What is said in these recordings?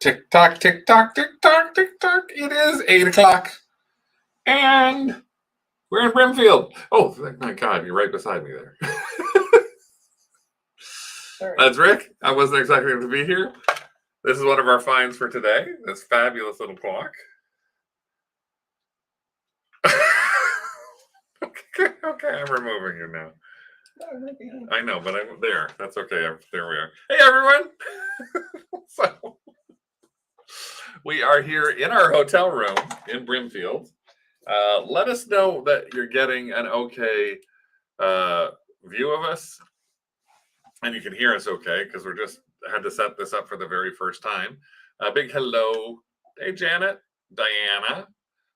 Tick tock, tick tock, tick tock, tick tock. It is 8 o'clock. And we're in Brimfield. Oh, my God, you're right beside me there. That's Rick. I wasn't expecting to be here. This is one of our finds for today. This fabulous little clock. Okay, I'm removing you now. I know, but I'm there. That's okay. There we are. Hey, everyone. So, we are here in our hotel room in Brimfield. Let us know that you're getting an okay view of us, and you can hear us okay, because we're just had to set this up for the very first time. A big hello. Hey, Janet, Diana,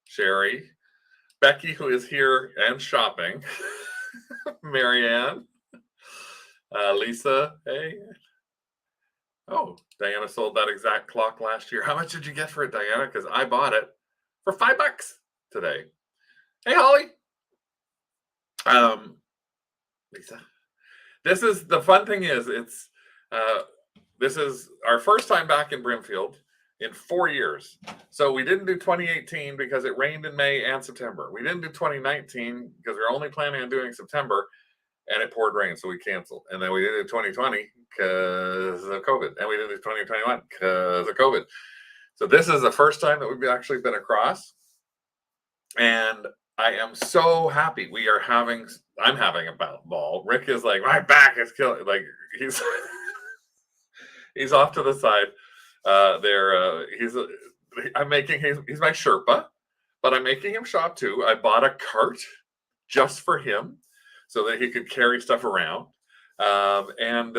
Sherry, Becky, who is here and shopping, Marianne, Lisa, hey. Oh, Diana sold that exact clock last year. How much did you get for it, Diana? Because I bought it for $5 today. Hey, Holly. Lisa. This is the fun thing is this is our first time back in Brimfield in 4 years. So we didn't do 2018 because it rained in May and September. We didn't do 2019 because we were only planning on doing September, and it poured rain, so we canceled. And then we did 2020 because of COVID, and we did 2021 because of COVID. So this is the first time that we've actually been across, and I am so happy. I'm having a ball. Rick is like, my back is killing. Like he's he's off to the side. He's my Sherpa, but I'm making him shop too. I bought a cart just for him so that he could carry stuff around. And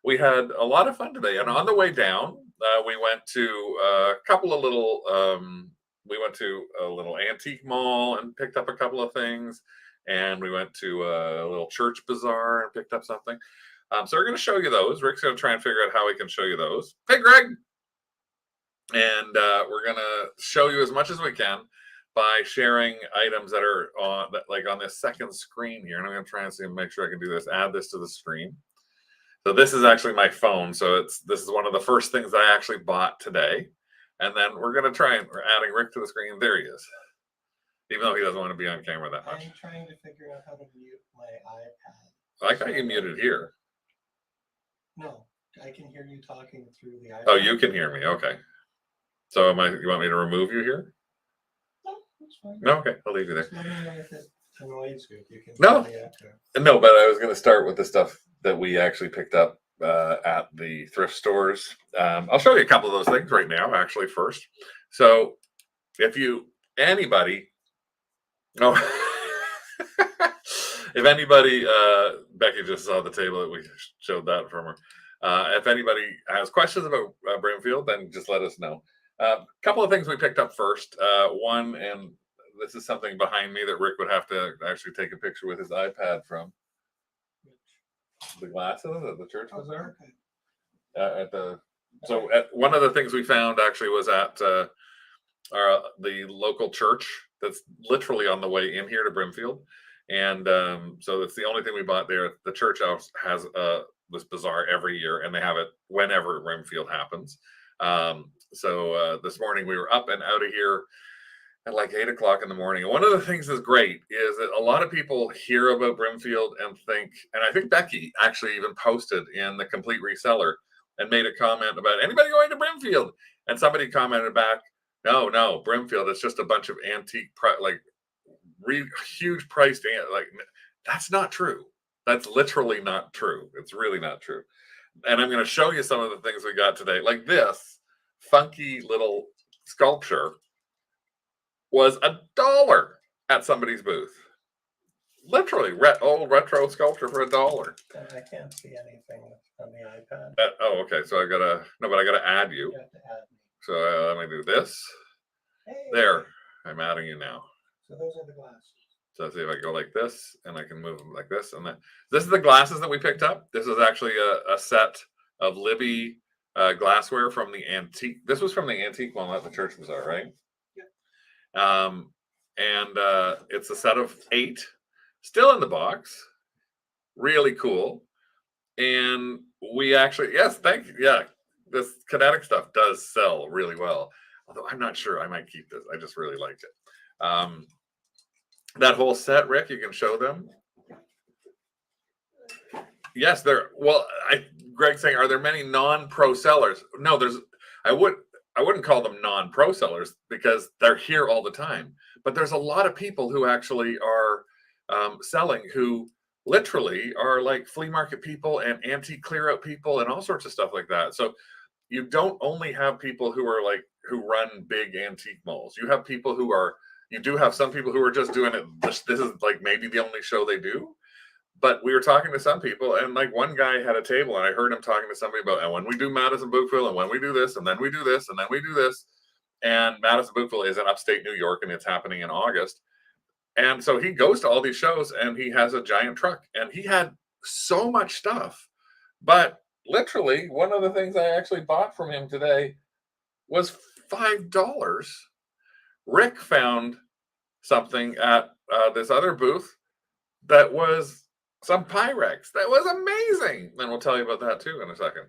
we had a lot of fun today. And on the way down, we went to a couple of little. We went to a little antique mall and picked up a couple of things, and we went to a little church bazaar and picked up something. So we're going to show you those. Rick's going to try and figure out how we can show you those. Hey, Greg! And we're going to show you as much as we can by sharing items that are on this second screen here. And I'm going to try and make sure I can do this. Add this to the screen. So this is actually my phone. So this is one of the first things I actually bought today. And then we're going to we're adding Rick to the screen. There he is. Even though he doesn't want to be on camera that much. I'm trying to figure out how to mute my iPad. I got you muted here. No, I can hear you talking through the iPad. Oh, you can hear me. Okay. So you want me to remove you here? No, that's fine. No, okay. I'll leave you there. Let me know if it annoys you. You can No. tell me after. No, but I was going to start with the stuff that we actually picked up at the thrift stores. I'll show you a couple of those things right now, actually, first. So if anybody, Becky just saw the table that we showed that from her. If anybody has questions about Brimfield, then just let us know. A couple of things we picked up first. One, and this is something behind me that Rick would have to actually take a picture with his iPad from. The glasses at the church bazaar. Okay. One of the things we found actually was at the local church that's literally on the way in here to Brimfield, and so that's the only thing we bought there. The church house has this bazaar every year, and they have it whenever Brimfield happens. So this morning we were up and out of here at like 8 o'clock in the morning. And one of the things that's great is that a lot of people hear about Brimfield and think, and I think Becky actually even posted in the Complete Reseller and made a comment about anybody going to Brimfield. And somebody commented back, no, Brimfield, it's just a bunch of antique, huge priced, that's not true. That's literally not true. It's really not true. And I'm going to show you some of the things we got today. Like this funky little sculpture was $1 at somebody's booth. Literally, old retro sculpture for $1. I can't see anything on the iPad. Okay. So I gotta add you. You have to add me. So let me do this. Hey. There, I'm adding you now. So those are the glasses. So see if I go like this, and I can move them like this, and then this is the glasses that we picked up. This is actually a set of Libby glassware from the antique. This was from the antique one at the church bazaar, right? And it's a set of 8, still in the box, really cool. And we actually, yes, thank you. Yeah, this kinetic stuff does sell really well. Although I'm not sure, I might keep this. I just really liked it. That whole set, Rick, you can show them. Yes, there. Well, Greg's saying, are there many non-pro sellers? No, I wouldn't call them non-pro sellers because they're here all the time. But there's a lot of people who actually are selling who literally are like flea market people and antique clear out people and all sorts of stuff like that. So you don't only have people who are like who run big antique malls. You do have some people who are just doing it. This is like maybe the only show they do. But we were talking to some people, and like one guy had a table, and I heard him talking to somebody about, and when we do Madison Bookville, and when we do this, and then we do this, and then we do this. And Madison Bookville is in upstate New York, and it's happening in August. And so he goes to all these shows, and he has a giant truck, and he had so much stuff. But literally, one of the things I actually bought from him today was $5. Rick found something at this other booth that was some Pyrex. That was amazing. And we'll tell you about that too in a second.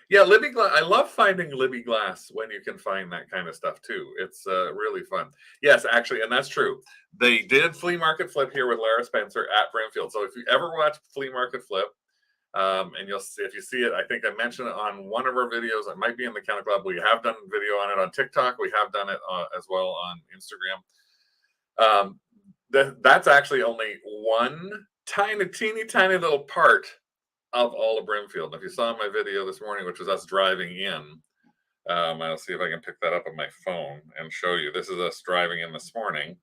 Yeah, Libby Glass. I love finding Libby Glass when you can find that kind of stuff too. It's really fun. Yes, actually, and that's true. They did Flea Market Flip here with Lara Spencer at Brimfield. So if you ever watch Flea Market Flip, and you'll see, if you see it, I think I mentioned it on one of our videos. It might be in the Kennel Club. We have done a video on it on TikTok. We have done it as well on Instagram. That's actually only one teeny tiny little part of all of Brimfield. If you saw my video this morning, which was us driving in, I'll see if I can pick that up on my phone and show you. This is us driving in this morning.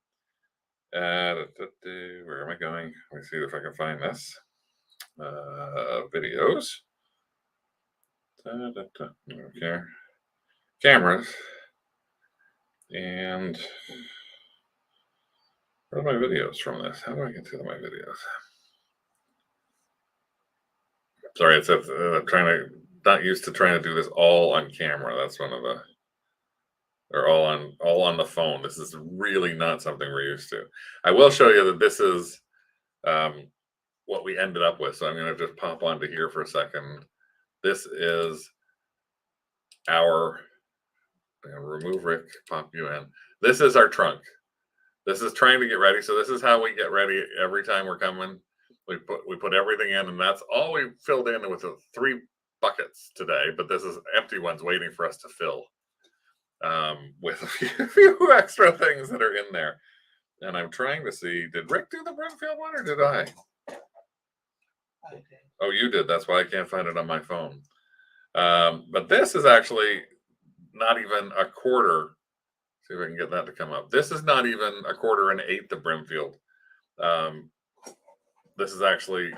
Where am I going? Let me see if I can find this. Videos. Okay. Cameras. And where are my videos from this? How do I get to my videos? Sorry, it's not used to trying to do this all on camera. That's one of the, or all on the phone. This is really not something we're used to. I will show you that this is what we ended up with. So I'm going to just pop onto here for a second. This is our, I'm going to remove Rick, pop you in. This is our trunk. This is trying to get ready. So this is how we get ready every time we're coming. We put everything in, and that's all we filled in with the 3 buckets today. But this is empty ones waiting for us to fill with a few extra things that are in there. And I'm trying to see, did Rick do the Brimfield one or did I? I did. Oh, you did. That's why I can't find it on my phone. But this is actually not even a quarter. See if I can get that to come up. This is not even a quarter and eighth of Brimfield. This is actually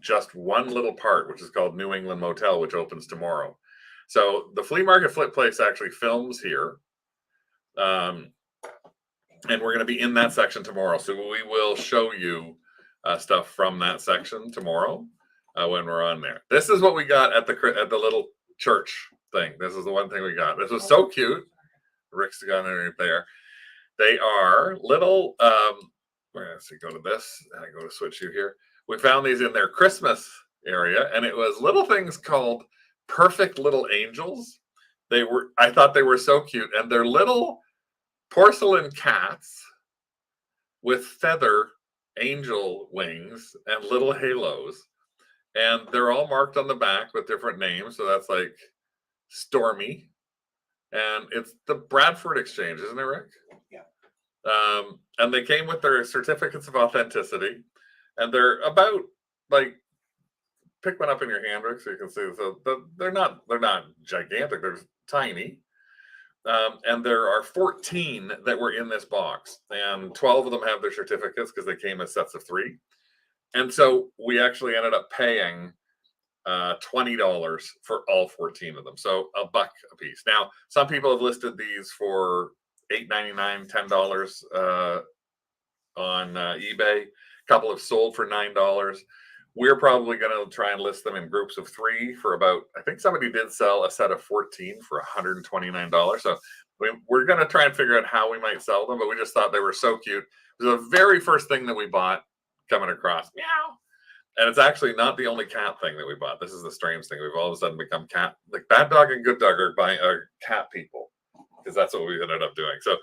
just one little part, which is called New England Motel, which opens tomorrow. So the Flea Market Flip Place actually films here. And we're going to be in that section tomorrow. So we will show you stuff from that section tomorrow when we're on there. This is what we got at the little church thing. This is the one thing we got. This was so cute. Rick's got it right there. They are little, let's see, go to this. I go to switch you here. We found these in their Christmas area, and it was little things called Perfect Little Angels. I thought they were so cute, and they're little porcelain cats with feather angel wings and little halos, and they're all marked on the back with different names. So that's like Stormy, and it's the Bradford Exchange, isn't it, Rick? Yeah. And they came with their certificates of authenticity, and they're about like, pick one up in your hand, Rick, so you can see. So they're not gigantic. They're tiny. And there are 14 that were in this box, and 12 of them have their certificates because they came as sets of 3. And so we actually ended up paying $20 for all 14 of them. So $1 a piece. Now, some people have listed these for $8.99, $10 on eBay. A couple have sold for $9. We're probably going to try and list them in groups of 3 for about, I think somebody did sell a set of 14 for $129. So we're going to try and figure out how we might sell them, but we just thought they were so cute. It was the very first thing that we bought coming across. Meow. And it's actually not the only cat thing that we bought. This is the strange thing. We've all of a sudden become cat, like bad dog and good dog are cat people, because that's what we ended up doing. So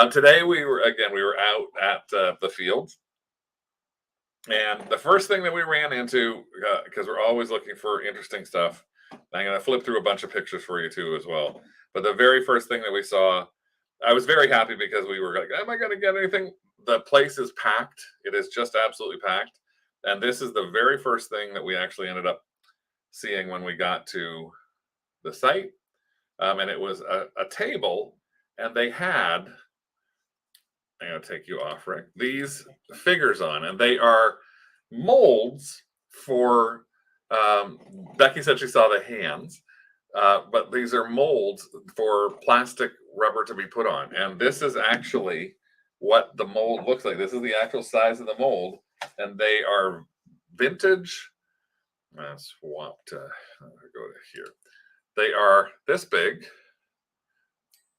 today we were out at the field, and the first thing that we ran into, because we're always looking for interesting stuff. I'm going to flip through a bunch of pictures for you too as well. But the very first thing that we saw, I was very happy because we were like, am I going to get anything? The place is packed. It is just absolutely packed. And this is the very first thing that we actually ended up seeing when we got to the site. And it was a table, and they had, I'm going to take you off, Rick, these figures on, and they are molds for, Becky said she saw the hands, but these are molds for plastic rubber to be put on. And this is actually what the mold looks like. This is the actual size of the mold, and they are vintage. Let's swap to, go to here. They are this big,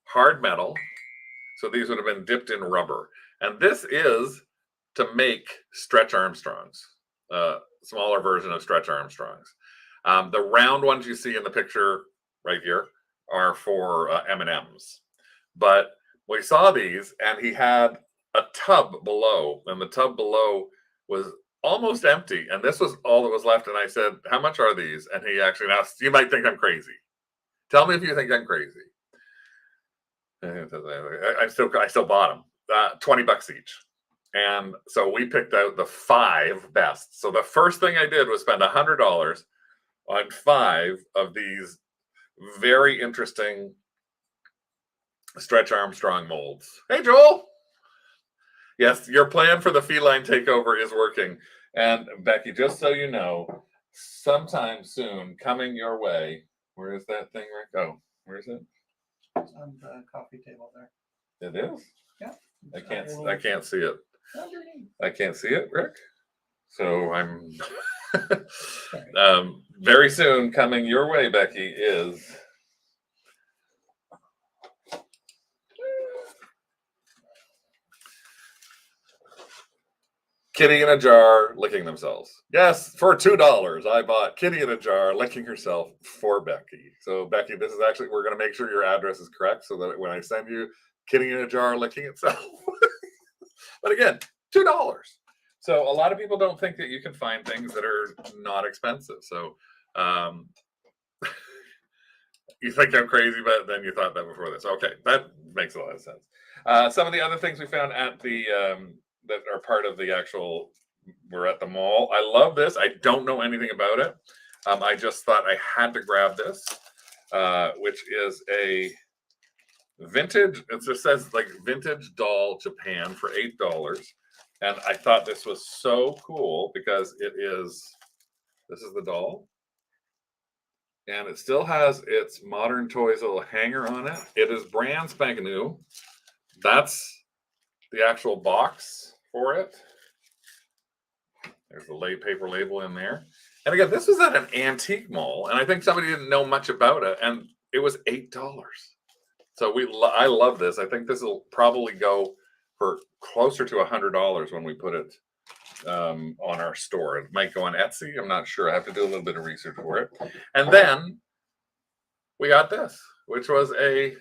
hard metal. So these would have been dipped in rubber. And this is to make Stretch Armstrongs, smaller version of Stretch Armstrongs. The round ones you see in the picture right here are for M&Ms. But we saw these, and he had a tub below, and the tub below was almost empty, and this was all that was left. And I said, how much are these? And he actually asked, you might think I'm crazy. Tell me if you think I'm crazy. I still bought them, $20 each. And so we picked out the 5 best. So the first thing I did was spend $100 on 5 of these very interesting Stretch Armstrong molds. Hey, Joel. Yes, your plan for the feline takeover is working. And Becky, just so you know, sometime soon, coming your way. Where is that thing, Rick? Oh, where is it? It's on the coffee table there. It is? Yeah. I can't see it. Underneath. I can't see it, Rick. So I'm very soon coming your way, Becky, is Kitty in a jar licking themselves. Yes, for $2, I bought Kitty in a jar licking herself for Becky. So Becky, this is actually, we're going to make sure your address is correct so that when I send you Kitty in a jar licking itself. But again, $2. So a lot of people don't think that you can find things that are not expensive. So you think I'm crazy, but then you thought that before this. Okay, that makes a lot of sense. Some of the other things we found at the that are part of the actual, we're at the mall. I love this. I don't know anything about it. I just thought I had to grab this, which is a vintage, it just says like vintage doll Japan for $8. And I thought this was so cool because this is the doll. And it still has its Modern Toys little hanger on it. It is brand spanking new. That's the actual box for it. There's the paper label in there. And again, this was at an antique mall, and I think somebody didn't know much about it, and it was $8. So I love this. I think this will probably go for closer to $100 when we put it on our store. It might go on Etsy. I'm not sure. I have to do a little bit of research for it. And then we got this, which was a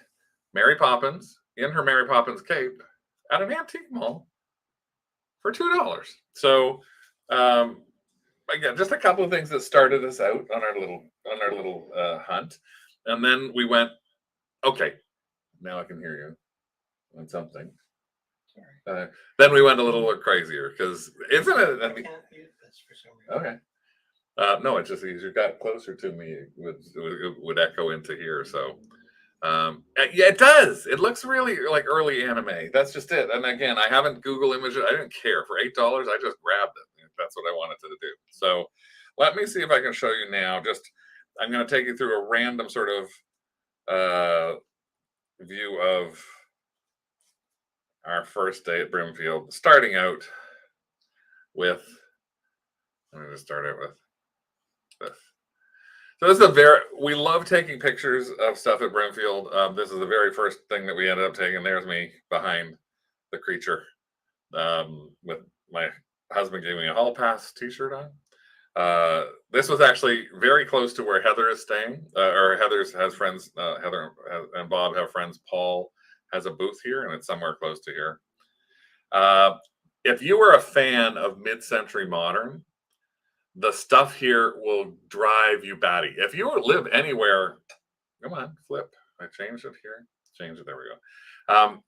Mary Poppins in her Mary Poppins cape at an antique mall for $2. So again, just a couple of things that started us out on our little hunt. And then we went, okay, now I can hear you on something. Then we went a little crazier because isn't it? I can't mute this for some reason. Okay. No, it's just as you got closer to me, it would echo into here. So, yeah, it does. It looks really like early anime. That's just it. And again, I haven't Google imaged it. I didn't care. For $8, I just grabbed it. That's what I wanted to do. So, let me see if I can show you now. I'm going to take you through a random sort of view of our first day at Brimfield, starting out with, I'm going to start out with this. So this is we love taking pictures of stuff at Brimfield. This is the very first thing that we ended up taking. There's me behind the creature with my husband giving me a hall pass t-shirt on. This was actually very close to where Heather is staying, or Heather's has friends. Heather and Bob have friends. Paul has a booth here, and it's somewhere close to here. If you are a fan of mid-century modern, the stuff here will drive you batty. If you live anywhere, come on, flip. I changed it here. Change it. There we go.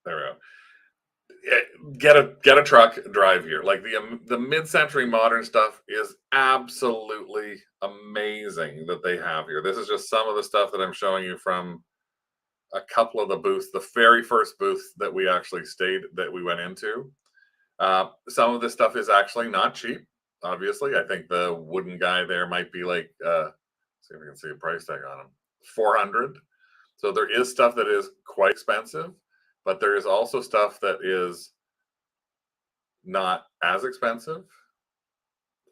There we go. Get a truck, drive here. Like the mid-century modern stuff is absolutely amazing that they have here. This is just some of the stuff that I'm showing you from a couple of the booths. The very first booth that we actually that we went into. Some of this stuff is actually not cheap. Obviously, I think the wooden guy there might be like, see if we can see a price tag on him, 400. So there is stuff that is quite expensive, but there is also stuff that is not as expensive.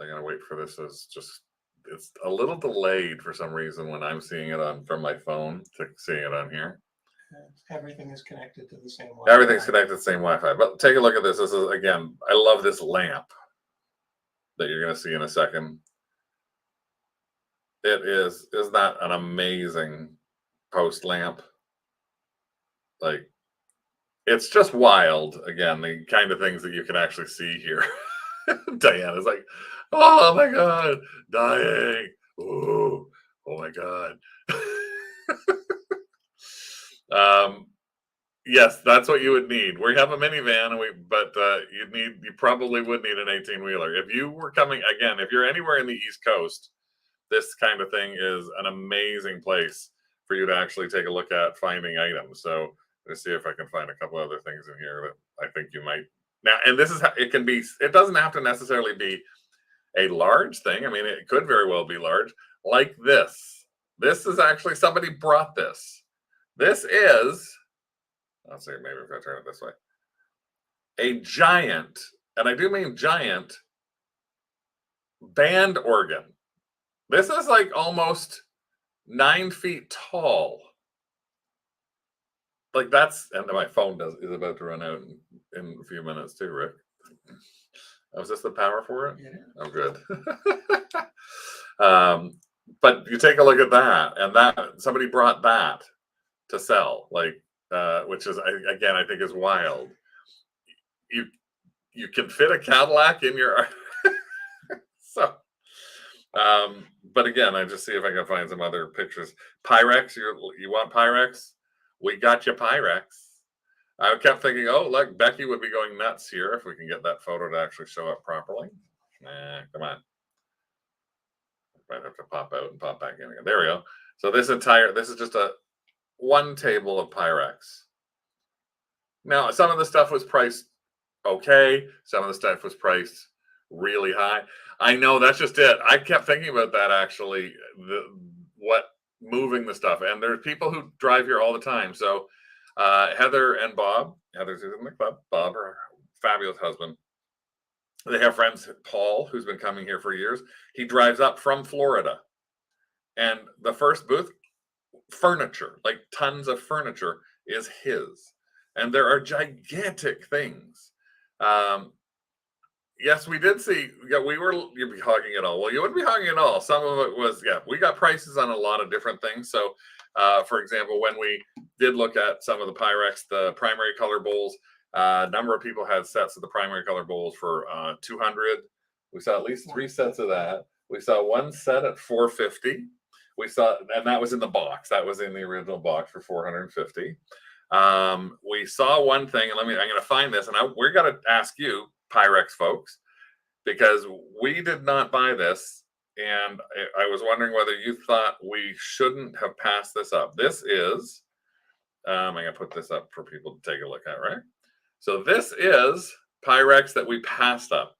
I'm gonna wait for this. It's a little delayed for some reason when I'm seeing it on from my phone to seeing it on here. Everything is connected to the same Wi-Fi. Everything's connected to the same Wi-Fi. But take a look at this. This is, again, I love this lamp that you're going to see in a second. Isn't that an amazing post lamp? Like, it's just wild. Again, the kind of things that you can actually see here. Diana's like, oh my God, dying. Ooh, oh my God. Yes, that's what you would need. We have a minivan, but you probably would need an 18-wheeler. If you were coming, again, if you're anywhere in the East Coast, this kind of thing is an amazing place for you to actually take a look at finding items. So let's see if I can find a couple other things in here that I think you might. Now, and this is how it can be. It doesn't have to necessarily be a large thing. I mean, it could very well be large, like this. This is actually, somebody brought this. This is, I'll say maybe if I turn it this way, a giant, and I do mean giant, band organ. This is like almost 9 feet tall. Like that's, and my phone is about to run out in a few minutes too, Rick. Oh, is this the power for it? Yeah. Oh, good. But you take a look at that, and that somebody brought that to sell, like, which is, again, I think is wild. You can fit a Cadillac in your so. But again, I just see if I can find some other pictures. Pyrex, you want Pyrex? We got you Pyrex. I kept thinking, oh, look, Becky would be going nuts here if we can get that photo to actually show up properly. Come on. Might have to pop out and pop back in again. There we go. So this is just one table of Pyrex. Now, some of the stuff was priced okay. Some of the stuff was priced really high. I know, that's just it. I kept thinking about that actually. Moving the stuff, and there's people who drive here all the time. So Heather and Bob, Heather's in the club. Bob, her fabulous husband. They have friends, Paul, who's been coming here for years. He drives up from Florida, and the first booth, furniture, like tons of furniture, is his, and there are gigantic things. Yes, we did see. Yeah, you'd be hogging it all. Well, you wouldn't be hogging it all. Some of it was, yeah, we got prices on a lot of different things. So, for example, when we did look at some of the Pyrex, the primary color bowls, a number of people had sets of the primary color bowls for 200. We saw at least 3 sets of that. We saw one set at 450. We saw, and that was in the box. That was in the original box for 450. We saw one thing, and I'm going to find this, and we're going to ask you, Pyrex folks, because we did not buy this, and I was wondering whether you thought we shouldn't have passed this up. This is, I'm going to put this up for people to take a look at, right? So this is Pyrex that we passed up.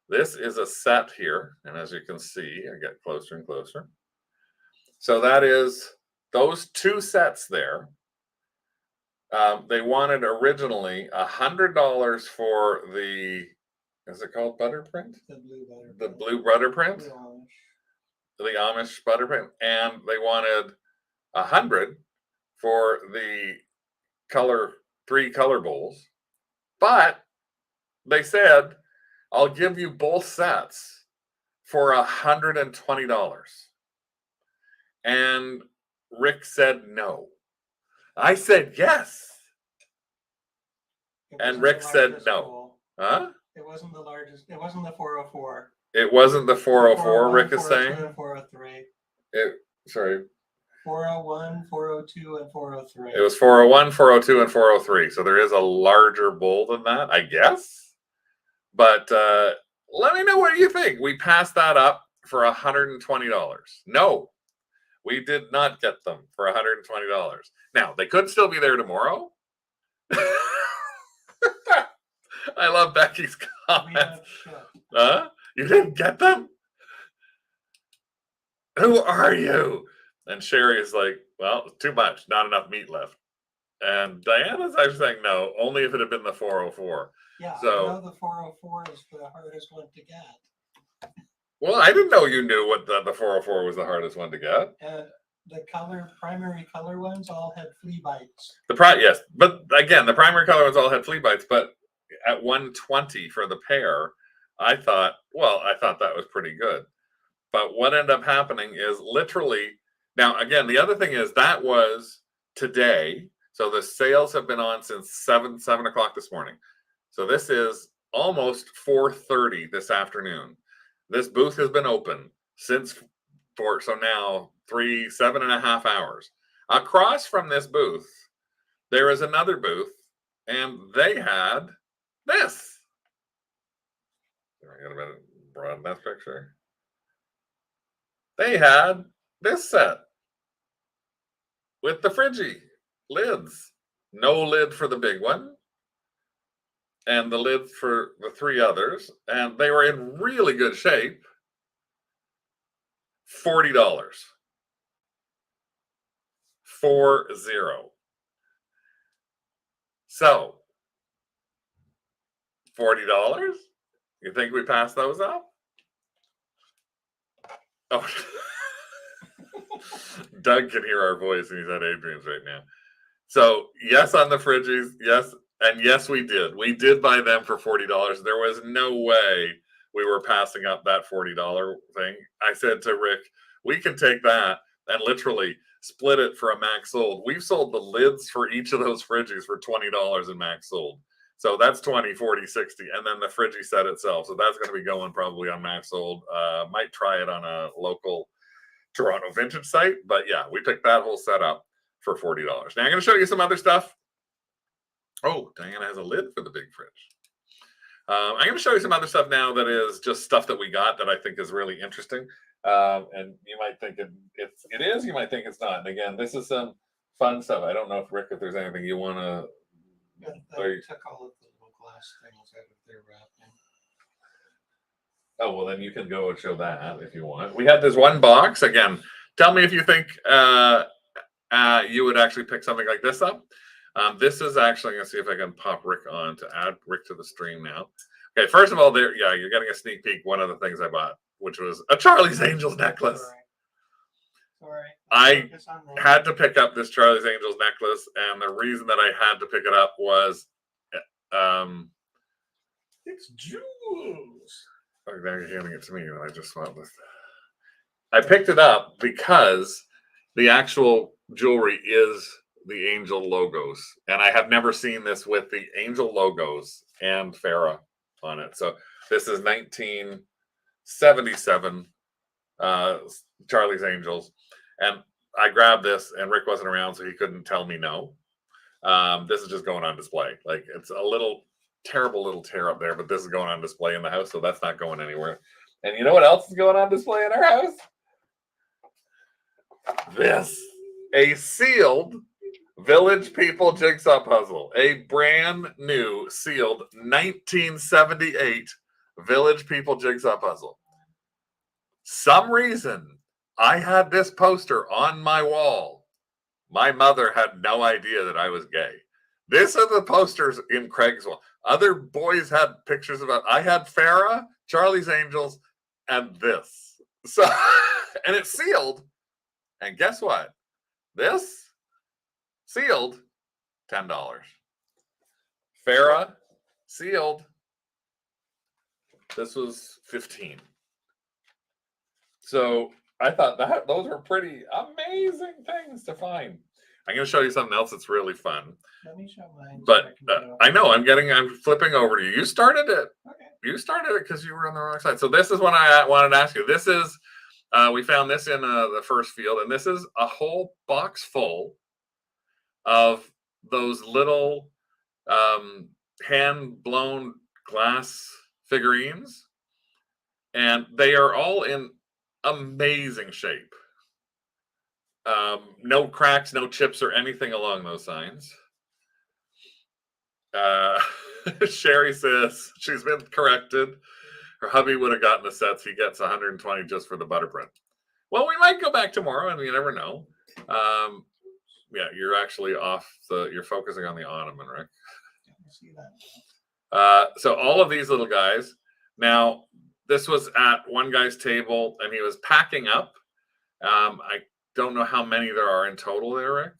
This is a set here, and as you can see, I get closer and closer. So that is those 2 sets there. They wanted originally $100 for the, is it called butter print? The blue butter print. The Amish butter print, and they wanted 100 for the 3 color bowls. But they said I'll give you both sets for $120. And Rick said no. I said yes. It And wasn't Rick the said largest no. bowl. Huh? It wasn't the largest. It wasn't the 404. It wasn't the 404, 401, Rick is 402, saying? and 403. Sorry. 401, 402, and 403. It was 401, 402, and 403. So there is a larger bowl than that, I guess. But let me know what you think. We passed that up for $120. No, we did not get them for $120. Now, they could still be there tomorrow. I love Becky's We comments. have shit. Huh? You didn't get them? Who are you? And Sherry is like, well, too much, not enough meat left. And Diana's actually saying no, only if it had been the 404. Yeah, So, I know the 404 is the hardest one to get. well, I didn't know you knew what the 404 was the hardest one to get. The primary color ones all had flea bites. Yes, but again, the primary color ones all had flea bites. But at 120 for the pair, I thought that was pretty good. But what ended up happening is literally now. Again, the other thing is that was today. So the sales have been on since 7 o'clock this morning. So this is almost 4:30 this afternoon. This booth has been open since so now 7.5 hours. Across from this booth, there is another booth, and they had this. I got to broaden that picture. They had this set with the Friggy lids. No lid for the big one, and the lid for the three others, and they were in really good shape. $40. 40. So, $40? You think we pass those up? Oh, Doug can hear our voice, and he's at Adrian's right now. So, yes on the Friggies, yes, and yes, we did. We did buy them for $40. There was no way we were passing up that $40 thing. I said to Rick, we can take that and literally split it for a max sold. We've sold the lids for each of those Friggies for $20 in max sold. So that's 20, 40, 60, and then the Friggy set itself. So that's going to be going probably on max sold. Might try it on a local Toronto vintage site, but yeah, we picked that whole set up for $40. Now I'm going to show you some other stuff. Oh, Diana has a lid for the big fridge. I'm going to show you some other stuff now that is just stuff that we got that I think is really interesting. And you might think it is, you might think it's not. And again, this is some fun stuff. I don't know if Rick, if there's anything you want to. I took all of the little glass things out of their wrapping. Oh, well, then you can go and show that if you want. We had this one box. Again, tell me if you think you would actually pick something like this up. This is actually, I'm going to see if I can pop Rick on to add Rick to the stream now. Okay, first of all, you're getting a sneak peek. One of the things I bought, which was a Charlie's Angels necklace. Sorry. I had to pick up this Charlie's Angels necklace, and the reason that I had to pick it up was it's jewels. Oh, now you're handing it to me, and I just swapped this. I picked it up because the actual jewelry is the angel logos, and I have never seen this with the angel logos and Farah on it. So this is 1977 Charlie's Angels, and I grabbed this, and Rick wasn't around, so he couldn't tell me no. This is just going on display. Like, it's a terrible little tear up there, but this is going on display in the house, so that's not going anywhere. And you know what else is going on display in our house? This, a sealed Village People jigsaw puzzle, a brand new sealed 1978 Village People jigsaw puzzle. Some reason I had this poster on my wall. My mother had no idea that I was gay. These are the posters in Craig's wall. Other boys had pictures of it. I had Farah, Charlie's Angels, and this. So, and it's sealed. And guess what? This sealed, $10. Farah, sealed, This was 15. So I thought that those were pretty amazing things to find. I'm going to show you something else that's really fun. Let me show mine. But I know I'm flipping over to you. You started it. Okay. You started it because you were on the wrong side. So this is what I wanted to ask you. This is we found this in the first field, and this is a whole box full of those little hand blown glass figurines, and they are all in amazing shape. No cracks, no chips, or anything along those lines. Sherry says she's been corrected. Her hubby would have gotten the sets. He gets 120 just for the butter bread. Well, we might go back tomorrow, and you never know. Yeah, you're actually off you're focusing on the ottoman, Rick. I see that. So all of these little guys. Now, this was at one guy's table, and he was packing up. I don't know how many there are in total there, Rick.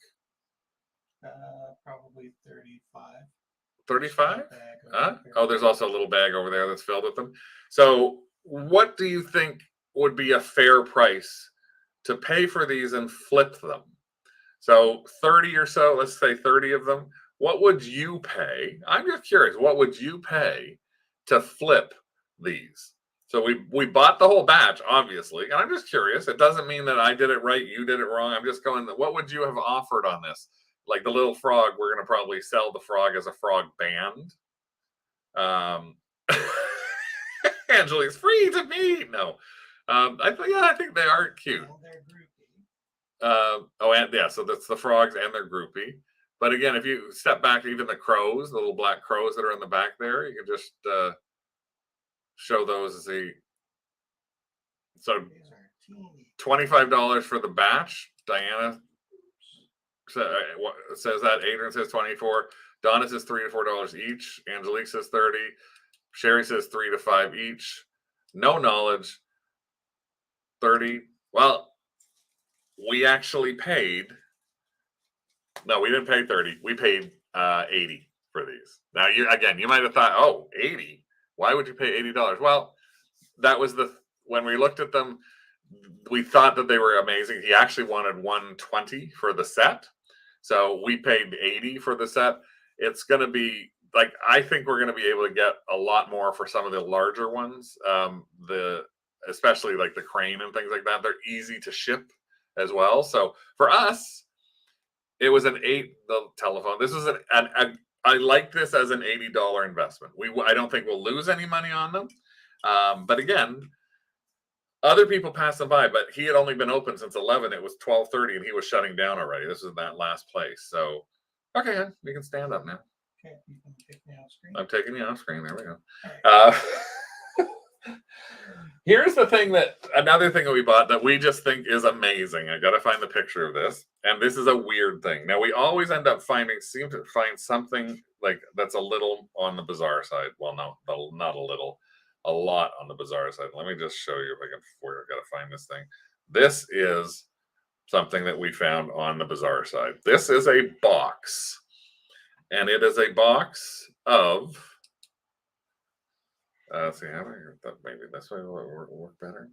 Probably 35. 35? Oh, there's also a little bag over there that's filled with them. So what do you think would be a fair price to pay for these and flip them? So 30 or so, let's say 30 of them. What would you pay? I'm just curious. What would you pay to flip these? So we bought the whole batch, obviously. And I'm just curious. It doesn't mean that I did it right, you did it wrong. I'm just going, what would you have offered on this? Like the little frog, we're going to probably sell the frog as a frog band. Angela's free to me. No. I think they are cute. Well, they're groupie. And yeah, so that's the frogs and their groupie. But again, if you step back, even the crows, the little black crows that are in the back there, you can just show those as a. So $25 for the batch. Diana says that. Adrian says 24. Donna says $3 to $4 each. Angelique says 30. Sherry says 3 to 5 each. No knowledge. 30. Well, we actually paid. No, we didn't pay 30. We paid 80 for these. Now, you might have thought, oh, 80. Why would you pay $80? Well, that was when we looked at them, we thought that they were amazing. He actually wanted 120 for the set. So we paid 80 for the set. It's going to be like, I think we're going to be able to get a lot more for some of the larger ones. Especially like the crane and things like that. They're easy to ship as well. So for us, it was the telephone. This was I like this as an $80 investment. I don't think we'll lose any money on them. But again, other people passed them by, but he had only been open since 11. It was 12:30 and he was shutting down already. This is that last place. So, okay, we can stand up now. Okay, you can take me off screen. I'm taking you off screen. There we go. Here's another thing that we bought that we just think is amazing. I got to find the picture of this. And this is a weird thing. Now, we always end up seem to find something like that's a little on the bizarre side. Well, no, not a little, a lot on the bizarre side. Let me just show you if I can, I've got to find this thing. This is something that we found on the bizarre side. This is a box. And it is a box of, see, maybe this way will work better.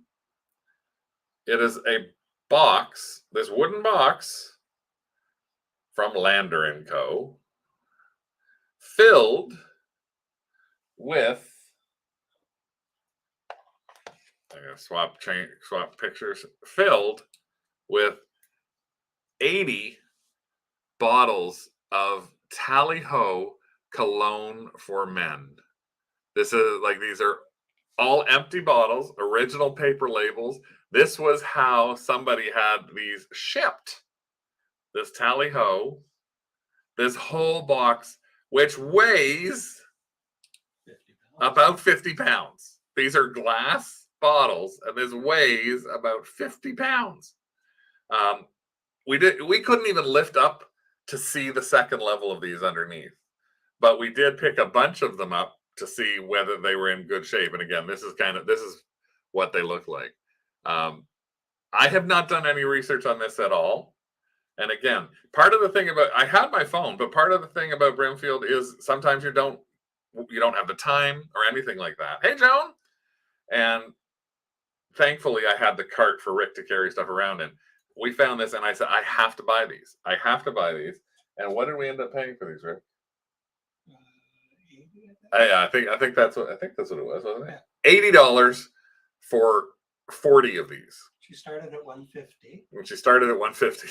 It is a box, this wooden box from Lander & Co. filled with, I'm going to swap pictures, filled with 80 bottles of Tally-Ho cologne for men. This is like, these are all empty bottles, original paper labels. This was how somebody had these shipped. This Tally-Ho, this whole box, which weighs 50 about 50 pounds. These are glass bottles, and this weighs about 50 pounds. We couldn't even lift up to see the second level of these underneath, but we did pick a bunch of them up to see whether they were in good shape. And again, this is what they look like. I have not done any research on this at all. And again, part of the thing I had my phone, but part of the thing about Brimfield is sometimes you don't have the time or anything like that. Hey, Joan, And thankfully, I had the cart for Rick to carry stuff around in. We found this, and I said, I have to buy these. I have to buy these. And what did we end up paying for these, Rick? 80, I think. I think that's what it was, wasn't it? $80 for 40 of these. She started at 150. When she started at 150.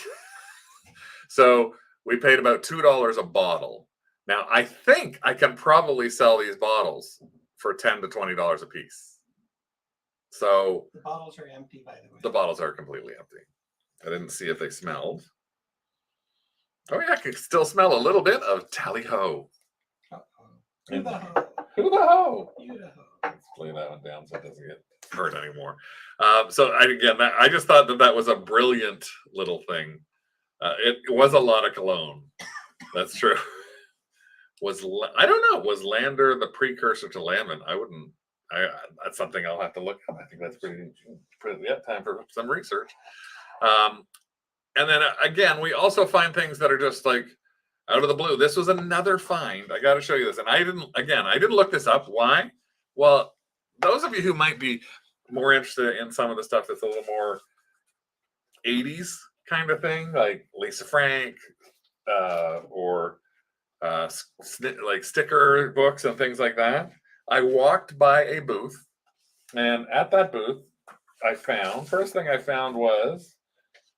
So we paid about $2 a bottle. Now I think I can probably sell these bottles for $10 to $20 a piece. So the bottles are empty, by the way. The bottles are completely empty. I didn't see if they smelled. Oh yeah, I can still smell a little bit of tally ho. Who the ho? Who the ho? You the ho. Let's lay that one down so it doesn't get hurt anymore. I just thought that was a brilliant little thing. It was a lot of cologne. That's true. I don't know. Was Lander the precursor to Lamont? That's something I'll have to look up. I think that's pretty time for some research. And then again, we also find things that are just like out of the blue. This was another find. I got to show you this. And I didn't look this up. Why? Well, those of you who might be more interested in some of the stuff that's a little more 80s kind of thing, like Lisa Frank, or like sticker books and things like that. I walked by a booth, and at that booth, first thing I found was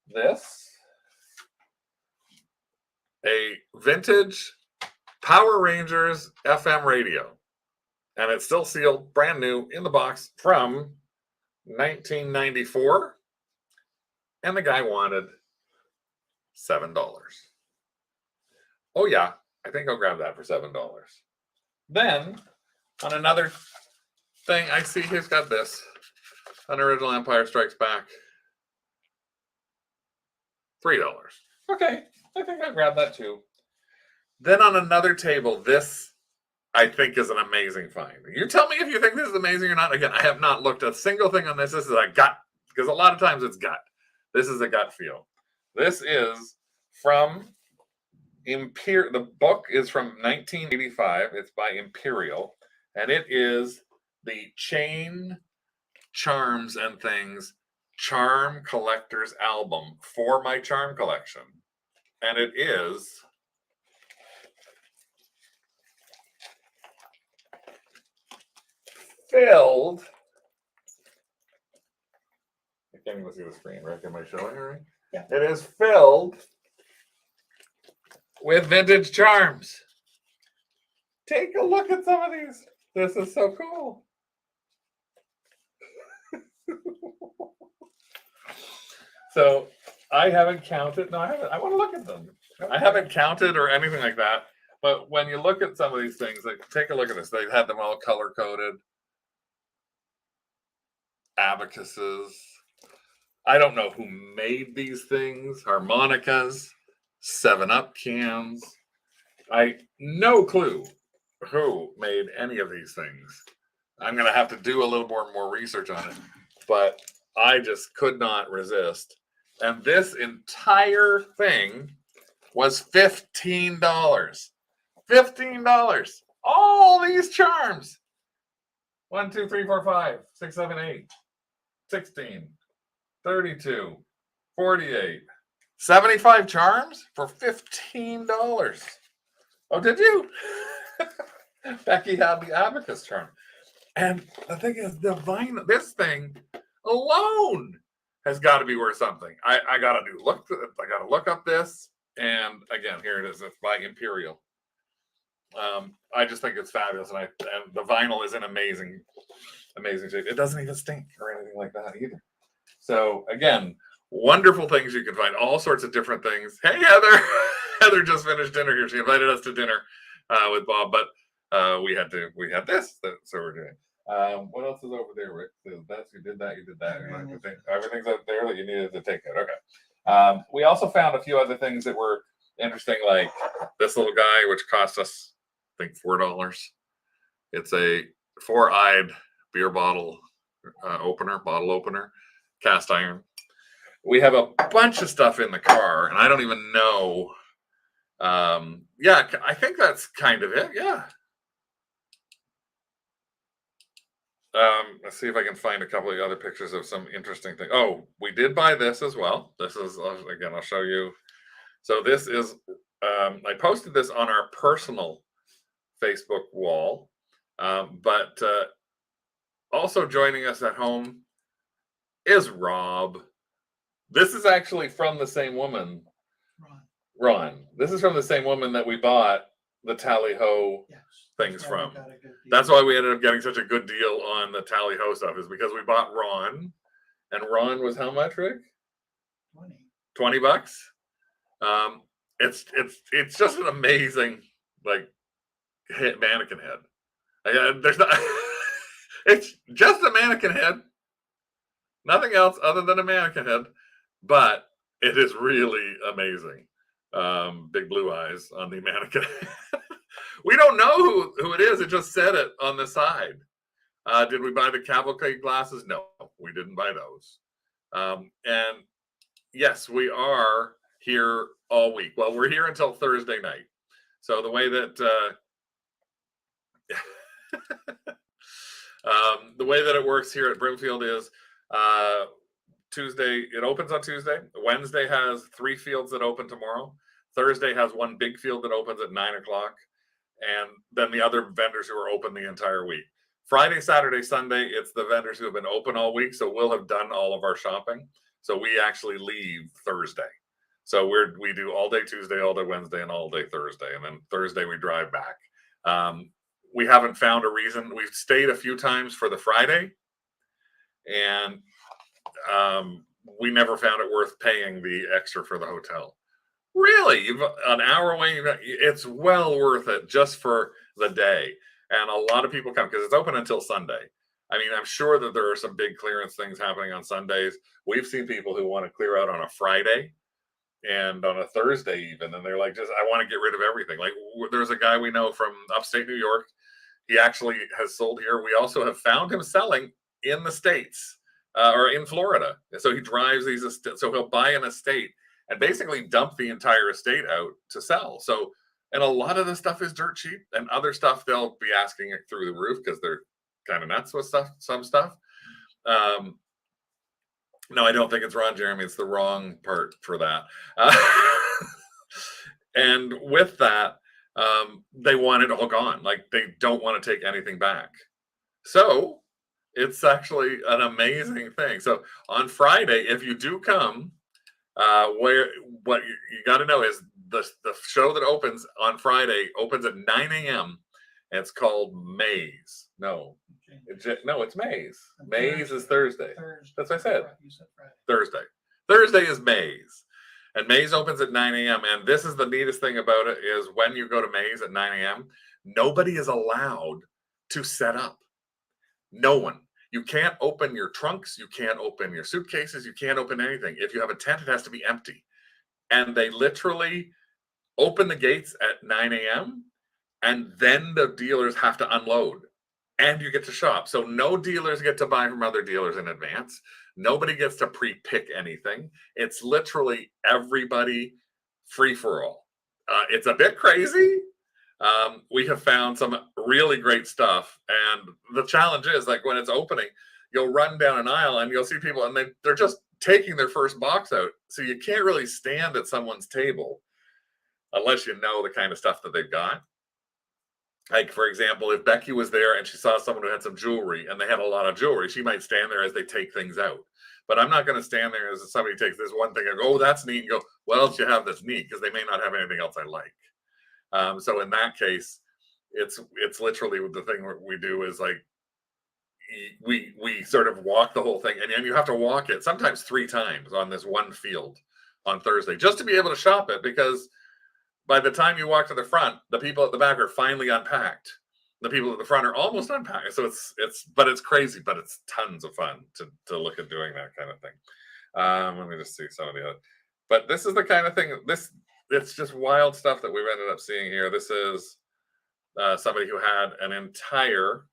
this. A vintage Power Rangers FM radio. And it's still sealed, brand new, in the box from 1994. And the guy wanted $7. Oh yeah, I think I'll grab that for $7. Then, on another thing, I see he's got this. An original Empire Strikes Back. $3. Okay, I think I'll grab that too. Then on another table, this I think is an amazing find. You tell me if you think this is amazing or not. Again, I have not looked a single thing on this. This is a gut, because a lot of times it's gut. This is a gut feel. This is from Imperial. The book is from 1985. It's by Imperial, and it is the Chain, Charms, and Things Charm Collector's Album for my charm collection. And it is filled. I can't even see the screen, right? Am I showing it right? Yeah. It is filled with vintage charms. Take a look at some of these. This is so cool. So I haven't counted. No, I haven't. I want to look at them. I haven't counted or anything like that. But when you look at some of these things, like take a look at this. They had them all color coded. Abacuses. I don't know who made these things. Harmonicas, 7-Up cans. No clue who made any of these things. I'm gonna have to do a little more research on it, but I just could not resist. And this entire thing was $15. $15. All these charms. 1, 2, 3, 4, 5, 6, 7, 8, 16, 32, 48, 75 charms for $15. Oh, did you? Becky had the abacus charm. And the thing is, the vinyl, this thing alone has got to be worth something. I gotta look up this. And again, here it is. It's by Imperial. I just think it's fabulous, and the vinyl is in amazing shape. It doesn't even stink or anything like that either. So again, wonderful things you can find, all sorts of different things. Hey, Heather! Heather just finished dinner here. She invited us to dinner with Bob, but we had this, so we're doing. What else is over there, Rick? You did that. Everything's out there that you needed to take out. Okay. We also found a few other things that were interesting, like this little guy, which cost us, I think, $4. It's a 4-eyed beer bottle opener, cast iron. We have a bunch of stuff in the car, and I don't even know. Yeah, I think that's kind of it. Yeah. Let's see if I can find a couple of other pictures of some interesting things. Oh, we did buy this as well. This is again, I'll show you. So this is I posted this on our personal Facebook wall, but also joining us at home is Rob. This is actually from the same woman, Ron. This is from the same woman that we bought the Tally Ho things from. That's why we ended up getting such a good deal on the Tally Ho stuff, is because we bought Ron, and Ron was how much, Rick? 20 bucks. It's just an amazing mannequin head. There's not. It's just a mannequin head, nothing else other than a mannequin head, but it is really amazing. Big blue eyes on the mannequin. We don't know who it is. It just said it on the side. Did we buy the cavalcade glasses? No, we didn't buy those. And yes, we are here all week. Well, we're here until Thursday night. So the way that the way that it works here at Brimfield is Tuesday, it opens on Tuesday. Wednesday has 3 fields that open tomorrow. Thursday has 1 big field that opens at 9 o'clock. And then the other vendors who are open the entire week. Friday, Saturday, Sunday, it's the vendors who have been open all week. So we'll have done all of our shopping. So we actually leave Thursday. So we do all day Tuesday, all day Wednesday, and all day Thursday. And then Thursday we drive back. We haven't found a reason. We've stayed a few times for the Friday. And we never found it worth paying the extra for the hotel. Really, an hour away, it's well worth it just for the day. And a lot of people come because it's open until Sunday. I mean, I'm sure that there are some big clearance things happening on Sundays. We've seen people who want to clear out on a Friday and on a Thursday even, and they're like, I want to get rid of everything. Like, there's a guy we know from upstate New York. He actually has sold here. We also have found him selling in the States or in Florida. So he drives these, so he'll buy an estate and basically dump the entire estate out to sell. So, and a lot of the stuff is dirt cheap, and other stuff they'll be asking it through the roof because they're kind of nuts with some stuff. No, I don't think it's Ron Jeremy. It's the wrong part for that. And with that, they want it all gone. Like, they don't want to take anything back. So it's actually an amazing thing. So on Friday, if you do come, what you got to know is the show that opens on Friday opens at 9 a.m. and it's called Maze. It's Maze. Maze is Thursday. That's what I said. Thursday. Thursday is Maze. And Maze opens at 9 a.m. And this is the neatest thing about it is when you go to Maze at 9 a.m., nobody is allowed to set up. No one. You can't open your trunks. You can't open your suitcases. You can't open anything. If you have a tent, it has to be empty. And they literally open the gates at 9 a.m. and then the dealers have to unload and you get to shop. So no dealers get to buy from other dealers in advance. Nobody gets to pre-pick anything. It's literally everybody free for all. It's a bit crazy. We have found some really great stuff, and the challenge is, like, when it's opening, you'll run down an aisle and you'll see people and they're just taking their first box out, so you can't really stand at someone's table unless you know the kind of stuff that they've got. Like, for example, if Becky was there and she saw someone who had some jewelry and they had a lot of jewelry, she might stand there as they take things out. But I'm not going to stand there as somebody takes this one thing and go, oh, that's neat, and go, what else you have that's neat? Because they may not have anything else I like. So in that case, it's literally the thing we do is, like, we sort of walk the whole thing, and you have to walk it sometimes 3 times on this one field on Thursday just to be able to shop it, because by the time you walk to the front, the people at the back are finally unpacked. The people at the front are almost unpacked. So it's crazy, but it's tons of fun to look at doing that kind of thing. Let me just see some of the other. But this is the kind of thing. It's just wild stuff that we've ended up seeing here. This is somebody who had an entire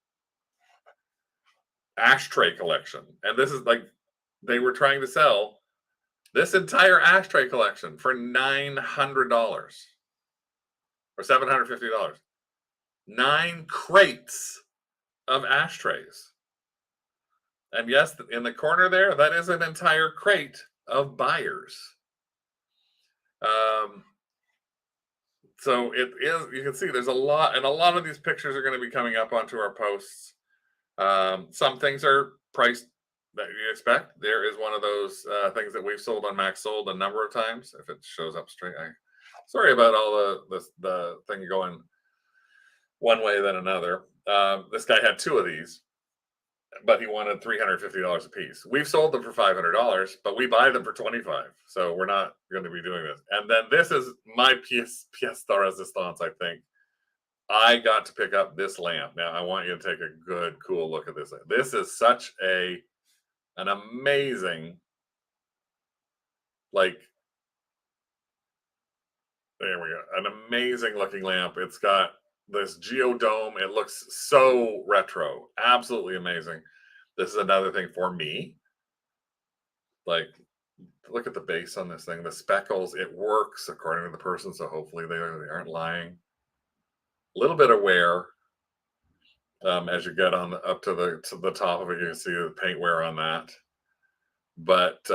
ashtray collection, and this is like they were trying to sell this entire ashtray collection for $900 or $750. 9 crates of ashtrays. And yes, in the corner there, that is an entire crate of buyers. So it is, you can see there's a lot, and a lot of these pictures are going to be coming up onto our posts. Some things are priced that you expect. There is one of those things that we've sold on Max Sold a number of times. If it shows up straight, sorry about all the thing going one way than another. This guy had two of these, but he wanted $350 a piece. We've sold them for $500, but we buy them for $25. So we're not going to be doing this. And then this is my pièce de résistance, I think. I got to pick up this lamp. Now I want you to take a good, cool look at this. This is such an amazing, like, there we go, an amazing looking lamp. It's got this geodome. It looks so retro, absolutely amazing. This is another thing for me. Like, look at the base on this thing. The speckles, it works according to the person, so hopefully they aren't lying. A little bit of wear. As you get on up to the top of it, you can see the paint wear on that. But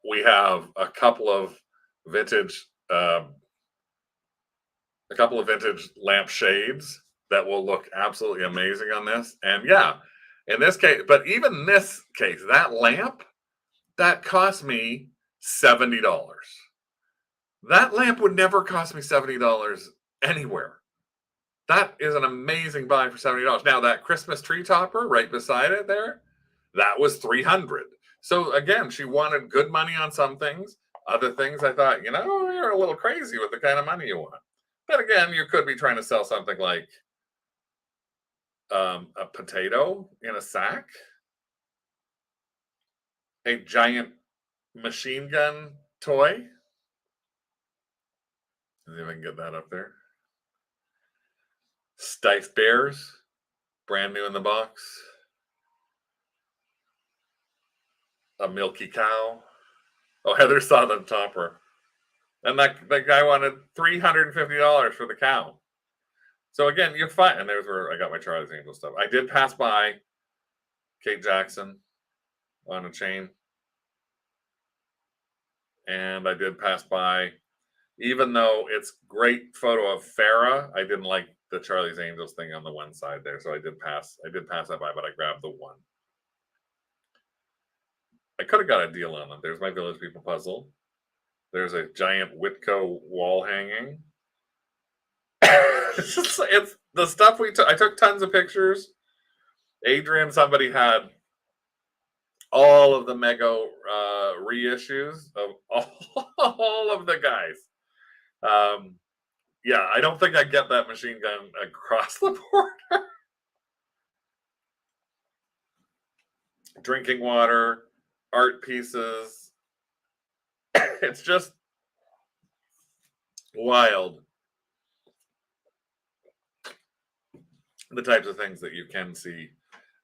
we have a couple of vintage lamp shades that will look absolutely amazing on this. And yeah, in this case, but even in this case, that lamp that cost me $70. That lamp would never cost me $70 anywhere. That is an amazing buy for $70. Now that Christmas tree topper right beside it there, that was $300. So again, she wanted good money on some things. Other things, I thought, you're a little crazy with the kind of money you want. But again, you could be trying to sell something like a potato in a sack, a giant machine gun toy. See if I can get that up there. Stife bears, brand new in the box. A milky cow. Oh, Heather saw the topper. And that guy wanted $350 for the cow. So again, you find, and there's where I got my Charlie's Angel stuff. I did pass by Kate Jackson on a chain. And I did pass by, even though it's great photo of Farah, I didn't like the Charlie's Angels thing on the one side there. So I did pass that by, but I grabbed the one. I could have got a deal on them. There's my Village People puzzle. There's a giant Whitco wall hanging. it's the stuff we took. I took tons of pictures. Adrian, somebody had all of the Mego reissues of all of the guys. Yeah, I don't think I get that machine gun across the border. Drinking water, art pieces. It's just wild. The types of things that you can see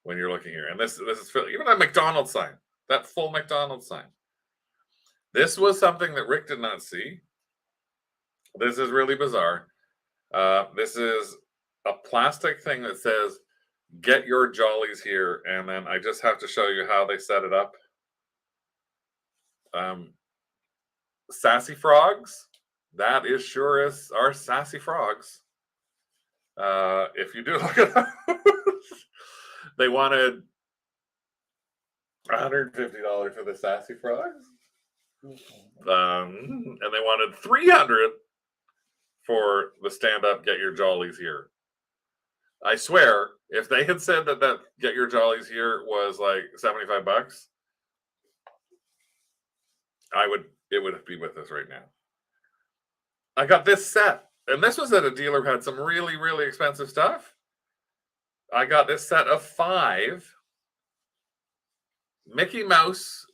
when you're looking here. And this is even a McDonald's sign, that full McDonald's sign. This was something that Rick did not see. This is really bizarre. This is a plastic thing that says, "Get your jollies here." And then I just have to show you how they set it up. Sassy frogs. That is sure is our sassy frogs. If you do look at those, they wanted $150 for the sassy frogs. And they wanted $300 for the stand-up "Get Your Jollies Here." I swear, if they had said that "Get Your Jollies Here" was like $75, it would be with us right now. I got this set, and this was at a dealer who had some really, really expensive stuff. I got this set of 5 Mickey Mouse